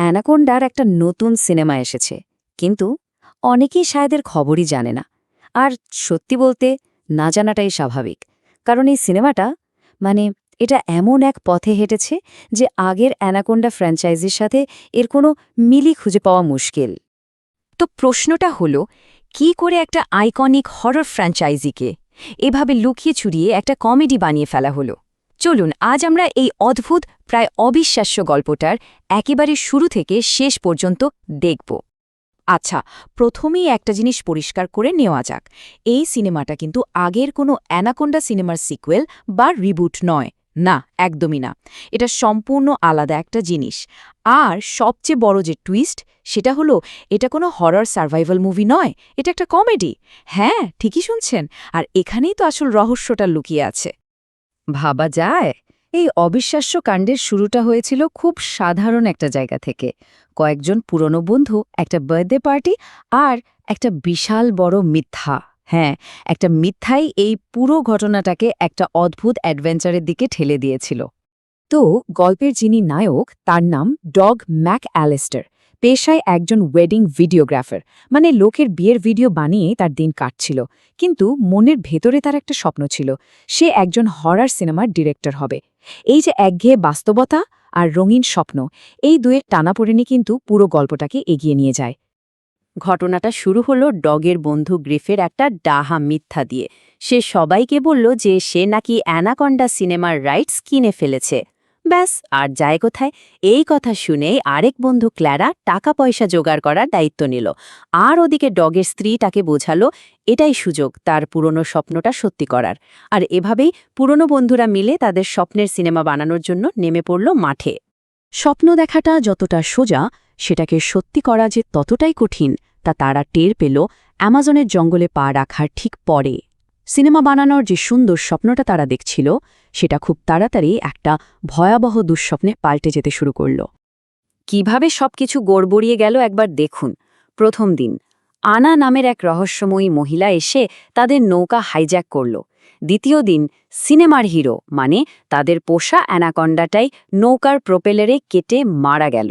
অ্যানাকোন্ডার একটা নতুন সিনেমা এসেছে, কিন্তু অনেকেই শায়দের খবরই জানে না। আর সত্যি বলতে না জানাটাই স্বাভাবিক, কারণ এই সিনেমাটা মানে এটা এমন এক পথে হেঁটেছে যে আগের অ্যানাকোন্ডা ফ্র্যাঞ্চাইজির সাথে এর কোনো মিলই খুঁজে পাওয়া মুশকিল। তো প্রশ্নটা হলো, কি করে একটা আইকনিক হরর ফ্র্যাঞ্চাইজিকে এভাবে লুকিয়ে ছুড়িয়ে একটা কমেডি বানিয়ে ফেলা হলো? চলুন আজ আমরা এই অদ্ভুত, প্রায় অবিশ্বাস্য গল্পটার একেবারে শুরু থেকে শেষ পর্যন্ত দেখব। আচ্ছা, প্রথমেই একটা জিনিস পরিষ্কার করে নেওয়া যাক। এই সিনেমাটা কিন্তু আগের কোনো অ্যানাকোন্ডা সিনেমার সিকুয়েল বা রিবুট নয়। না, একদমই না। এটা সম্পূর্ণ আলাদা একটা জিনিস। আর সবচেয়ে বড় যে টুইস্ট, সেটা হলো এটা কোনো হরর সার্ভাইভাল মুভি নয়, এটা একটা কমেডি। হ্যাঁ, ঠিকই শুনছেন। আর এখানেই তো আসল রহস্যটা লুকিয়ে আছে। ভাবা যায়, এই অবিশ্বাস্য কাণ্ডের শুরুটা হয়েছিল খুব সাধারণ একটা জায়গা থেকে। কয়েকজন পুরনো বন্ধু, একটা বার্থডে পার্টি আর একটা বিশাল বড় মিথ্যা। হ্যাঁ, একটা মিথ্যাই এই পুরো ঘটনাটাকে একটা অদ্ভুত অ্যাডভেঞ্চারের দিকে ঠেলে দিয়েছিল। তো গল্পের যিনি নায়ক, তার নাম ডগ ম্যাক অ্যালিস্টার। পেশায় একজন ওয়েডিং ভিডিওগ্রাফার, মানে লোকের বিয়ের ভিডিও বানিয়ে তার দিন কাটছিল। কিন্তু মনের ভেতরে তার একটা স্বপ্ন ছিল, সে একজন হরর সিনেমার ডিরেক্টর হবে। এই যে একঘেয়ে বাস্তবতা আর রঙিন স্বপ্ন, এই দুয়ের টানাপোড়েনই কিন্তু পুরো গল্পটাকে এগিয়ে নিয়ে যায়। ঘটনাটা শুরু হলো ডগের বন্ধু গ্রিফের একটা ডাহা মিথ্যা দিয়ে। সে সবাইকে বলল যে সে নাকি অ্যানাকন্ডা সিনেমার রাইটস কিনে ফেলেছে। ব্যাস, আর যায় কোথায়? এই কথা শুনেই আরেক বন্ধু ক্ল্যারা টাকা পয়সা জোগাড় করার দায়িত্ব নিল। আর ওদিকে ডগের স্ত্রী তাকে বোঝালো এটাই সুযোগ তার পুরনো স্বপ্নটা সত্যি করার। আর এভাবেই পুরনো বন্ধুরা মিলে তাদের স্বপ্নের সিনেমা বানানোর জন্য নেমে পড়ল মাঠে। স্বপ্ন দেখাটা যতটা সোজা, সেটাকে সত্যি করা যে ততটাই কঠিন, তা তারা টের পেল অ্যামাজনের জঙ্গলে পা রাখার ঠিক পরে। সিনেমা বানানোর যে সুন্দর স্বপ্নটা তারা দেখছিল, সেটা খুব তাড়াতাড়ি একটা ভয়াবহ দুঃস্বপ্নে পাল্টে যেতে শুরু করল। কিভাবে সবকিছু গড়বড়িয়ে গেল একবার দেখুন। প্রথম দিন আনা নামের এক রহস্যময়ী মহিলা এসে তাদের নৌকা হাইজ্যাক করল। দ্বিতীয় দিন সিনেমার হিরো, মানে তাদের পোষা অ্যানাকন্ডাটাই নৌকার প্রোপেলারে কেটে মারা গেল।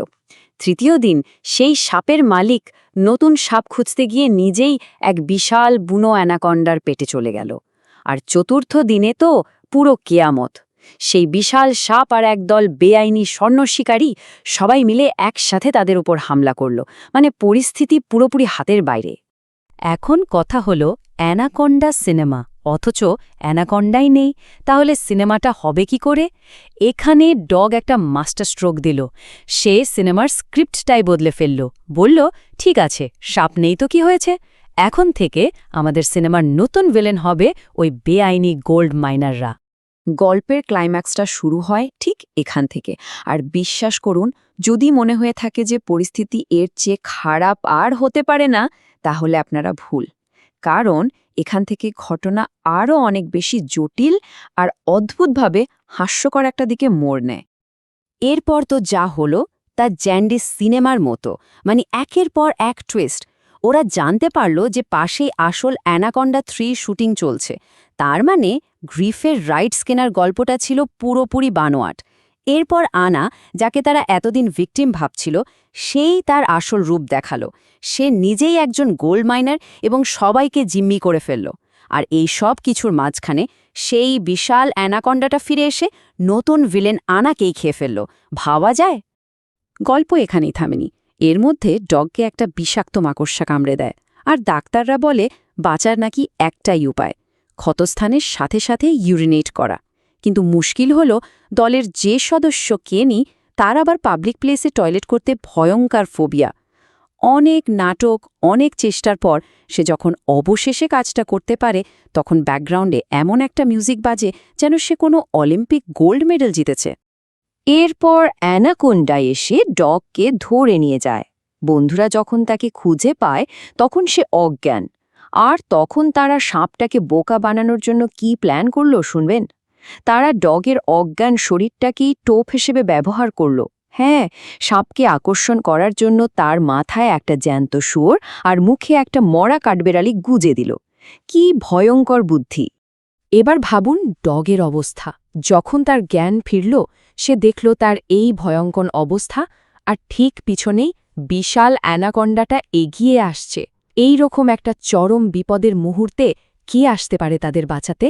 তৃতীয় দিন সেই সাপের মালিক নতুন সাপ খুঁজতে গিয়ে নিজেই এক বিশাল বুনো অ্যানাকন্ডার পেটে চলে গেল। আর চতুর্থ দিনে তো পুরো কেয়ামত। সেই বিশাল সাপ আর একদল বেআইনি স্বর্ণ শিকারী সবাই মিলে একসাথে তাদের উপর হামলা করল। মানে পরিস্থিতি পুরোপুরি হাতের বাইরে। এখন কথা হলো অ্যানাকন্ডা সিনেমা, অথচ অ্যানাকন্ডাই নেই। তাহলে সিনেমাটা হবে কি করে? এখানে ডগ একটা মাস্টার স্ট্রোক দিল। সে সিনেমার স্ক্রিপ্টটাই বদলে ফেলল। বলল, ঠিক আছে, সাপ নেই তো কি হয়েছে, এখন থেকে আমাদের সিনেমার নতুন ভিলেন হবে ওই বেআইনি গোল্ড মাইনাররা। গল্পের ক্লাইম্যাক্সটা শুরু হয় ঠিক এখান থেকে। আর বিশ্বাস করুন, যদি মনে হয়ে থাকে যে পরিস্থিতি এর চেয়ে খারাপ আর হতে পারে না, তাহলে আপনারা ভুল। কারণ এখান থেকে ঘটনা আরও অনেক বেশি জটিল আর অদ্ভুতভাবে হাস্যকর একটা দিকে মোড় নেয়। এরপর তো যা হলো তা জ্যান্ডিস সিনেমার মতো, মানে একের পর এক টুইস্ট। ওরা জানতে পারল যে পাশেই আসল অ্যানাকন্ডা 3 শুটিং চলছে। তার মানে গ্রিফের রাইটস কেনার গল্পটা ছিল পুরোপুরি বানোয়াট। এরপর আনা, যাকে তারা এতদিন ভিকটিম ভাবছিল, সেই তার আসল রূপ দেখালো। সে নিজেই একজন গোল্ড মাইনার এবং সবাইকে জিম্মি করে ফেলল। আর এই সব কিছুর মাঝখানে সেই বিশাল অ্যানাকন্ডাটা ফিরে এসে নতুন ভিলেন আনাকেই খেয়ে ফেলল। ভাবা যায়? গল্প এখানেই থামেনি। এর মধ্যে ডগকে একটা বিষাক্ত মাকড়সা কামড়ে দেয়, আর ডাক্তাররা বলে বাঁচার নাকি একটাই উপায়, ক্ষতস্থানের সাথে সাথে ইউরিনেট করা। কিন্তু মুশকিল হলো, দলের যে সদস্য কেনি, তার আবার পাবলিক প্লেসে টয়লেট করতে ভয়ঙ্কর ফোবিয়া। অনেক নাটক, অনেক চেষ্টার পর সে যখন অবশেষে কাজটা করতে পারে, তখন ব্যাকগ্রাউন্ডে এমন একটা মিউজিক বাজে যেন সে কোনো অলিম্পিক গোল্ড মেডেল জিতেছে। এরপর অ্যানাকোন্ডা এসে ডগকে ধরে নিয়ে যায়। বন্ধুরা যখন তাকে খুঁজে পায়, তখন সে অজ্ঞান। আর তখন তারা সাপটাকে বোকা বানানোর জন্য কি প্ল্যান করল শুনবেন? তারা ডগের অজ্ঞান শরীরটাকেই টোপ হিসেবে ব্যবহার করল। হ্যাঁ, সাপকে আকর্ষণ করার জন্য তার মাথায় একটা জ্যান্ত শুয়োর আর মুখে একটা মরা কাঠবেড়ালি গুজে দিল। কি ভয়ঙ্কর বুদ্ধি! এবার ভাবুন ডগের অবস্থা। যখন তার জ্ঞান ফিরল, সে দেখল তার এই ভয়ঙ্কর অবস্থা আর ঠিক পিছনেই বিশাল অ্যানাকন্ডাটা এগিয়ে আসছে। এই রকম একটা চরম বিপদের মুহূর্তে কে আসতে পারে তাদের বাঁচাতে?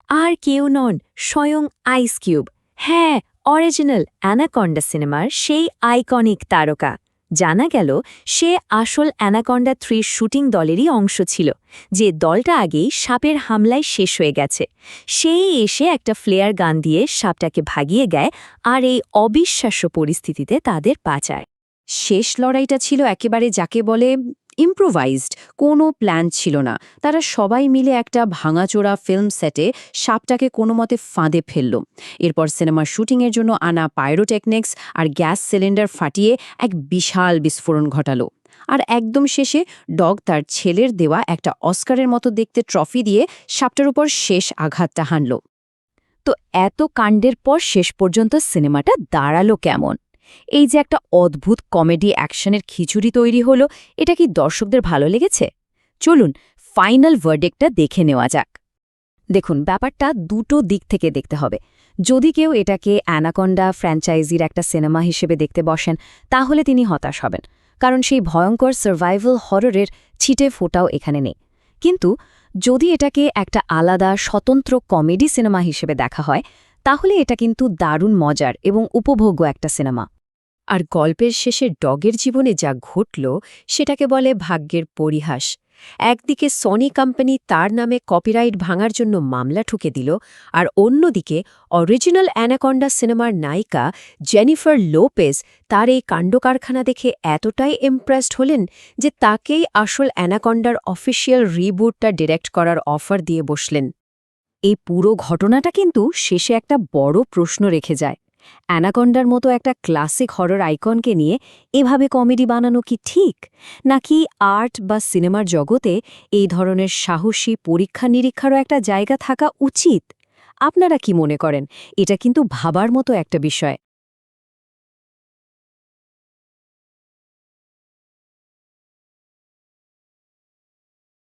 আর কেউ নন, স্বয়ং আইস কিউব। হ্যাঁ, অরিজিনাল অ্যানাকন্ডা সিনেমার সেই আইকনিক তারকা। জানা গেল সে আসল অ্যানাকন্ডা 3 শুটিং দলেরই অংশ ছিল, যে দলটা আগেই সাপের হামলায় শেষ হয়ে গেছে। সেই এসে একটা ফ্লেয়ার গান দিয়ে সাপটাকে ভাগিয়ে দেয় আর এই অবিশ্বাস্য পরিস্থিতিতে তাদের বাঁচায়। শেষ লড়াইটা ছিল একেবারে যাকে বলে ইম্প্রোভাইজড, কোনো প্ল্যান ছিল না। তারা সবাই মিলে একটা ভাঙাচোরা ফিল্ম সেটে সাপটাকে কোনো মতে ফাঁদে ফেলল। এরপর সিনেমার শুটিংয়ের জন্য আনা পাইরোটেকনিক্স আর গ্যাস সিলিন্ডার ফাটিয়ে এক বিশাল বিস্ফোরণ ঘটালো। আর একদম শেষে ডগ তার ছেলের দেওয়া একটা অস্কারের মতো দেখতে ট্রফি দিয়ে সাপটার উপর শেষ আঘাতটা হানল। তো এত কাণ্ডের পর শেষ পর্যন্ত সিনেমাটা দাঁড়ালো কেমন? এই যে একটা অদ্ভুত কমেডি অ্যাকশনের খিচুড়ি তৈরি হলো, এটা কি দর্শকদের ভালো লেগেছে? চলুন ফাইনাল ভার্ডিক্টটা দেখে নেওয়া যাক। দেখুন, ব্যাপারটা দুটো দিক থেকে দেখতে হবে। যদি কেউ এটাকে অ্যানাকন্ডা ফ্র্যাঞ্চাইজির একটা সিনেমা হিসেবে দেখতে বসেন, তাহলে তিনি হতাশ হবেন, কারণ সেই ভয়ঙ্কর সার্ভাইভাল হররের ছিটে ফোটাও এখানে নেই। কিন্তু যদি এটাকে একটা আলাদা স্বতন্ত্র কমেডি সিনেমা হিসেবে দেখা হয়, তাহলে এটা কিন্তু দারুণ মজার এবং উপভোগ্য একটা সিনেমা। আর গল্পের শেষে ডগের জীবনে যা ঘটল সেটাকে বলে ভাগ্যের পরিহাস। একদিকে সনি কোম্পানি তার নামে কপিরাইট ভাঙার জন্য মামলা ঠুকে দিল, আর অন্যদিকে অরিজিনাল অ্যানাকন্ডা সিনেমার নায়িকা জেনিফার লোপেজ তার এই কাণ্ডকারখানা দেখে এতটাই ইমপ্রেসড হলেন যে তাকেই আসল অ্যানাকন্ডার অফিসিয়াল রিবুটটা ডিরেক্ট করার অফার দিয়ে বসলেন। এই পুরো ঘটনাটা কিন্তু শেষে একটা বড় প্রশ্ন রেখে যায়। অ্যানাকন্ডার মতো একটা ক্লাসিক হরর আইকনকে নিয়ে এভাবে কমেডি বানানো কি ঠিক, নাকি আর্ট বা সিনেমার জগতে এই ধরনের সাহসী পরীক্ষা-নিরীক্ষারও একটা জায়গা থাকা উচিত? আপনারা কি মনে করেন? এটা কিন্তু ভাবার মতো একটা বিষয়।